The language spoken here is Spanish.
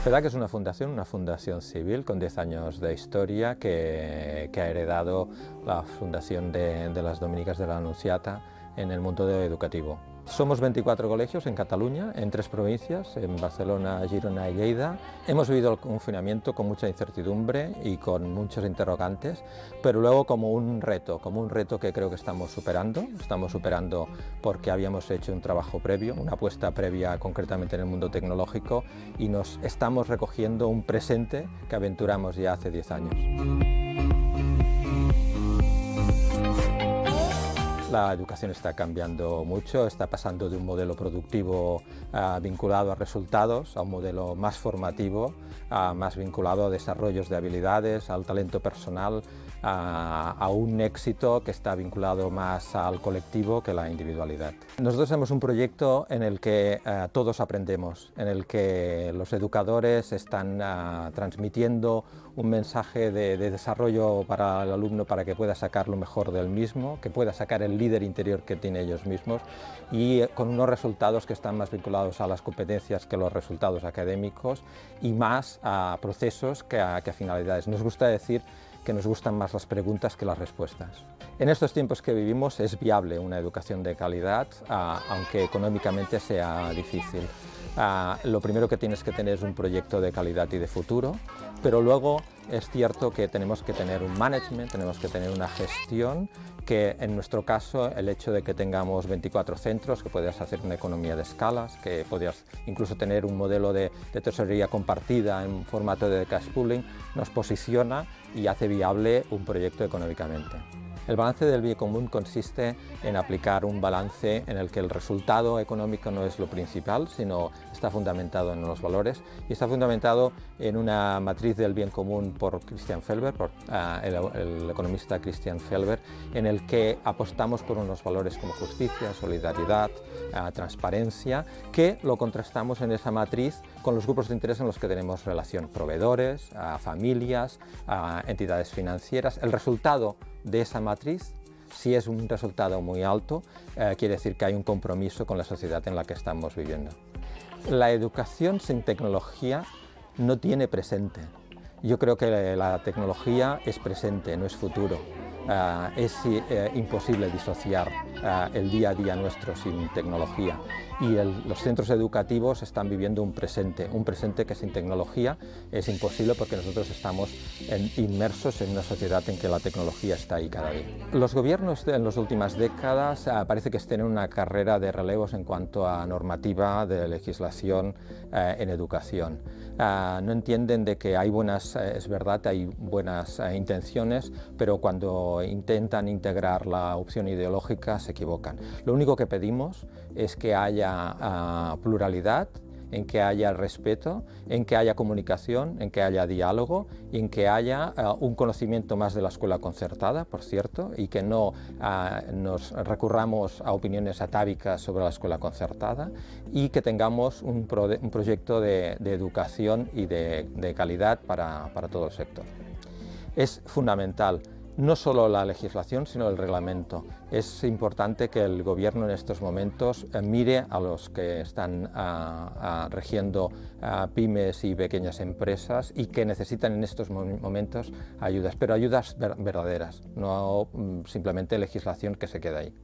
FEDAC es una fundación civil con 10 años de historia que ha heredado la fundación de las Dominicas de la Anunciata en el mundo educativo. Somos 24 colegios en Cataluña, en 3 provincias, en Barcelona, Girona y Lleida. Hemos vivido el confinamiento con mucha incertidumbre y con muchos interrogantes, pero luego como un reto que creo que estamos superando. Estamos superando porque habíamos hecho un trabajo previo, una apuesta previa concretamente en el mundo tecnológico, y nos estamos recogiendo un presente que aventuramos ya hace 10 años. La educación está cambiando mucho, está pasando de un modelo productivo vinculado a resultados a un modelo más formativo, más vinculado a desarrollos de habilidades, al talento personal, a un éxito que está vinculado más al colectivo que a la individualidad. Nosotros tenemos un proyecto en el que todos aprendemos, en el que los educadores están transmitiendo un mensaje de desarrollo para el alumno para que pueda sacar lo mejor del mismo, que pueda sacar el líder interior que tiene ellos mismos, y con unos resultados que están más vinculados a las competencias que los resultados académicos y más a procesos que a finalidades. Nos gusta decir que nos gustan más las preguntas que las respuestas. En estos tiempos que vivimos es viable una educación de calidad, aunque económicamente sea difícil. Lo primero que tienes que tener es un proyecto de calidad y de futuro, pero luego es cierto que tenemos que tener un management, tenemos que tener una gestión, que en nuestro caso el hecho de que tengamos 24 centros, que podrías hacer una economía de escalas, que podrías incluso tener un modelo de tesorería compartida en formato de cash pooling, nos posiciona y hace viable un proyecto económicamente. El balance del bien común consiste en aplicar un balance en el que el resultado económico no es lo principal, sino está fundamentado en los valores y está fundamentado en una matriz del bien común por Christian Felber, por el economista Christian Felber, en el que apostamos por unos valores como justicia, solidaridad, transparencia, que lo contrastamos en esa matriz con los grupos de interés en los que tenemos relación: proveedores, familias, entidades financieras. El resultado de esa matriz, si es un resultado muy alto, quiere decir que hay un compromiso con la sociedad en la que estamos viviendo. La educación sin tecnología no tiene presente. Yo creo que la tecnología es presente, no es futuro. Es imposible disociar el día a día nuestro sin tecnología, y los centros educativos están viviendo un presente que sin tecnología es imposible, porque nosotros estamos inmersos en una sociedad en que la tecnología está ahí cada día. Los gobiernos en las últimas décadas parece que estén en una carrera de relevos en cuanto a normativa de legislación en educación. No entienden de que hay es verdad, hay buenas intenciones, pero cuando intentan integrar la opción ideológica se equivocan. Lo único que pedimos es que haya pluralidad, en que haya respeto, en que haya comunicación, en que haya diálogo, y en que haya un conocimiento más de la escuela concertada, por cierto, y que no nos recurramos a opiniones atávicas sobre la escuela concertada, y que tengamos un proyecto de educación y de calidad para todo el sector. Es fundamental no solo la legislación, sino el reglamento. Es importante que el gobierno en estos momentos mire a los que están regiendo pymes y pequeñas empresas y que necesitan en estos momentos ayudas, pero ayudas verdaderas, no simplemente legislación que se queda ahí.